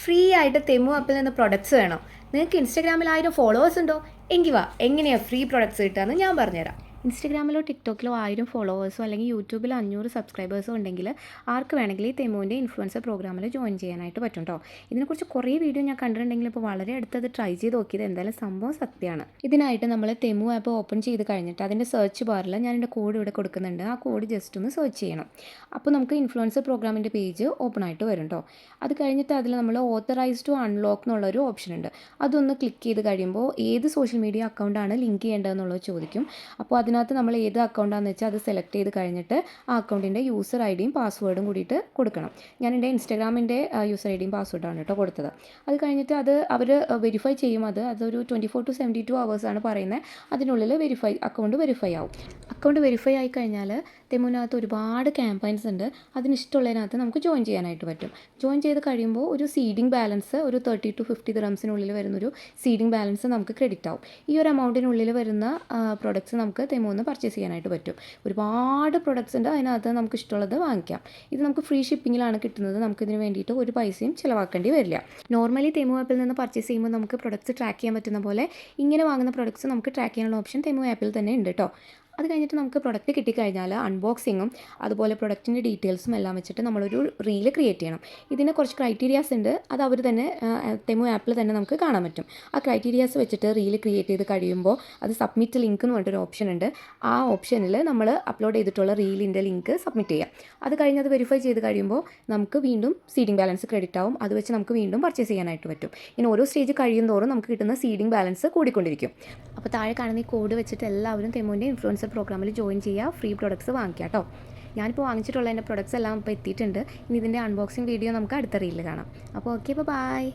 Free ആയിട്ട് തെമു ആപ്പിൽ നിന്ന് പ്രൊഡക്ട്സ് വേണം. നിങ്ങൾക്ക് ഇൻസ്റ്റാഗ്രാമിൽ 1000 ഫോളോവേഴ്സ് ഉണ്ടോ? എങ്കിൽ വാ, എങ്ങനെയാണ് ഫ്രീ പ്രൊഡക്ട്സ് കിട്ടുകയെന്ന് ഞാൻ പറഞ്ഞുതരാം. ഇൻസ്റ്റാഗ്രാമിലോ ടിക്ടോക്കിലോ 1000 ഫോളോവേഴ്സോ അല്ലെങ്കിൽ യൂട്യൂബിൽ 500 സബ്സ്ക്രൈബേഴ്സോ ഉണ്ടെങ്കിൽ ആർക്ക് വേണമെങ്കിലും ഈ തെമുവിൻ്റെ ഇൻഫ്ലുവൻസർ പ്രോഗ്രാമിൽ ജോയിൻ ചെയ്യാനായിട്ട് പറ്റും കേട്ടോ. ഇതിനെക്കുറിച്ച് കുറേ വീഡിയോ ഞാൻ കണ്ടിട്ടുണ്ടെങ്കിൽ ഇപ്പോൾ വളരെ അടുത്തത് ട്രൈ ചെയ്ത് നോക്കിയത് എന്തായാലും സംഭവം സത്യമാണ്. ഇതിനായിട്ട് നമ്മൾ തെമു ആപ്പ് ഓപ്പൺ ചെയ്ത് കഴിഞ്ഞിട്ട് അതിൻ്റെ സെർച്ച് ബാറിൽ ഞാൻ എൻ്റെ കോഡ് ഇവിടെ കൊടുക്കുന്നുണ്ട്. ആ കോഡ് ജസ്റ്റ് ഒന്ന് സെർച്ച് ചെയ്യണം. അപ്പോൾ നമുക്ക് ഇൻഫ്ലുവൻസർ പ്രോഗ്രാമിൻ്റെ പേജ് ഓപ്പൺ ആയിട്ട് വരും കേട്ടോ. അത് കഴിഞ്ഞിട്ട് അതിൽ നമ്മൾ ഓത്തറൈസ് ടു അൺലോക്ക് എന്നുള്ളൊരു ഓപ്ഷൻ ഉണ്ട്. അതൊന്ന് ക്ലിക്ക് ചെയ്ത് കഴിയുമ്പോൾ ഏത് സോഷ്യൽ മീഡിയ അക്കൗണ്ടാണ് ലിങ്ക് ചെയ്യേണ്ടതെന്നുള്ളത് ചോദിക്കും. അപ്പോൾ അതിനകത്ത് നമ്മൾ ഏത് അക്കൗണ്ടാണെന്ന് വെച്ചാൽ അത് സെലക്ട് ചെയ്ത് കഴിഞ്ഞിട്ട് ആ അക്കൗണ്ടിൻ്റെ യൂസർ ഐ ഡിയും പാസ്വേഡും കൂടിയിട്ട് കൊടുക്കണം. ഞാൻ എൻ്റെ ഇൻസ്റ്റാഗ്രാമിൻ്റെ യൂസർ ഐ ഡിയും പാസ്വേഡാണ് കേട്ടോ കൊടുത്തത്. അത് കഴിഞ്ഞിട്ട് അത് അവർ വെരിഫൈ ചെയ്യും. അതൊരു 24 to 72 hours പറയുന്നത്. അതിനുള്ളിൽ അക്കൗണ്ട് വെരിഫൈ ആവും. അക്കൗണ്ട് വെരിഫൈ ആയി കഴിഞ്ഞാൽ തെമുവിനകത്ത് ഒരുപാട് ക്യാമ്പയിൻസ് ഉണ്ട്. അതിനിഷ്ടമുള്ളതിനകത്ത് നമുക്ക് ജോയിൻ ചെയ്യാനായിട്ട് പറ്റും. ജോയിൻ ചെയ്ത് കഴിയുമ്പോൾ ഒരു സീഡിംഗ് ബാലൻസ് ഒരു 30 to 50 ദിറംസിനുള്ളിൽ വരുന്നൊരു സീഡിംഗ് ബാലൻസ് നമുക്ക് ക്രെഡിറ്റ് ആവും. ഈ ഒരു എമൗണ്ടിനുള്ളിൽ വരുന്ന പ്രൊഡക്ട്സ് നമുക്ക് തെമുവിൽ പർച്ചേസ് ചെയ്യാനായിട്ട് പറ്റും. ഒരുപാട് പ്രൊഡക്ട്സ് ഉണ്ട്, അതിനകത്ത് നമുക്ക് ഇഷ്ടമുള്ളത് വാങ്ങിക്കാം. ഇത് നമുക്ക് ഫ്രീ ഷിപ്പിങ്ങിലാണ് കിട്ടുന്നത്. നമുക്കിതിന് വേണ്ടിയിട്ട് ഒരു പൈസയും ചിലവാക്കേണ്ടി വരില്ല. നോർമലി തെമു ആപ്പിൽ നിന്ന് പർച്ചേസ് ചെയ്യുമ്പോൾ നമുക്ക് പ്രൊഡക്ട്സ് ട്രാക്ക് ചെയ്യാൻ പറ്റുന്ന പോലെ ഇങ്ങനെ വാങ്ങുന്ന പ്രൊഡക്ട്സ് നമുക്ക് ട്രാക്ക് ചെയ്യാനുള്ള ഓപ്ഷൻ തെമു ആപ്പിൽ തന്നെ ഉണ്ട് കേട്ടോ. അത് കഴിഞ്ഞിട്ട് നമുക്ക് പ്രൊഡക്റ്റ് കിട്ടിക്കഴിഞ്ഞാൽ അൺബോക്സിങ്ങും അതുപോലെ പ്രൊഡക്റ്റിൻ്റെ ഡീറ്റെയിൽസും എല്ലാം വെച്ചിട്ട് നമ്മളൊരു റീല് ക്രിയേറ്റ് ചെയ്യണം. ഇതിന് കുറച്ച് ക്രൈറ്റീരിയാസ് ഉണ്ട്. അത് അവർ തന്നെ തെമു ആപ്പിൽ തന്നെ നമുക്ക് കാണാൻ പറ്റും. ആ ക്രൈറ്റീരിയാസ് വെച്ചിട്ട് റീല് ക്രിയേറ്റ് ചെയ്ത് കഴിയുമ്പോൾ അത് സബ്മിറ്റ് ലിങ്ക് എന്ന് പറഞ്ഞിട്ടൊരു ഓപ്ഷൻ ഉണ്ട്. ആ ഓപ്ഷനിൽ നമ്മൾ അപ്ലോഡ് ചെയ്തിട്ടുള്ള റീലിൻ്റെ ലിങ്ക് സബ്മിറ്റ് ചെയ്യാം. അത് കഴിഞ്ഞ് അത് വെരിഫൈ ചെയ്ത് കഴിയുമ്പോൾ നമുക്ക് വീണ്ടും സീഡിംഗ് ബാലൻസ് ക്രെഡിറ്റ് ആവും. അത് വെച്ച് നമുക്ക് വീണ്ടും പർച്ചേസ് ചെയ്യാനായിട്ട് പറ്റും. ഇങ്ങനെ ഓരോ സ്റ്റേജ് കഴിയുന്തോറും നമുക്ക് കിട്ടുന്ന സീഡിംഗ് ബാലൻസ് കൂടിക്കൊണ്ടിരിക്കും. അപ്പോൾ താഴെ കാണുന്ന ഈ കോഡ് വെച്ചിട്ട് എല്ലാവരും തെമുവിൻ്റെ ഇൻഫ്ലുവൻസർ പ്രോഗ്രാമിൽ ജോയിൻ ചെയ്യുക. ഫ്രീ പ്രൊഡക്ട്സ് വാങ്ങിക്കുക കേട്ടോ. ഞാനിപ്പോൾ വാങ്ങിച്ചിട്ടുള്ള എൻ്റെ പ്രൊഡക്ട്സ് എല്ലാം ഇപ്പോൾ എത്തിയിട്ടുണ്ട്. ഇനി ഇതിൻ്റെ അൺബോക്സിങ് വീഡിയോ നമുക്ക് അടുത്ത റീലിൽ കാണാം. അപ്പോൾ ഓക്കെ, ബൈ.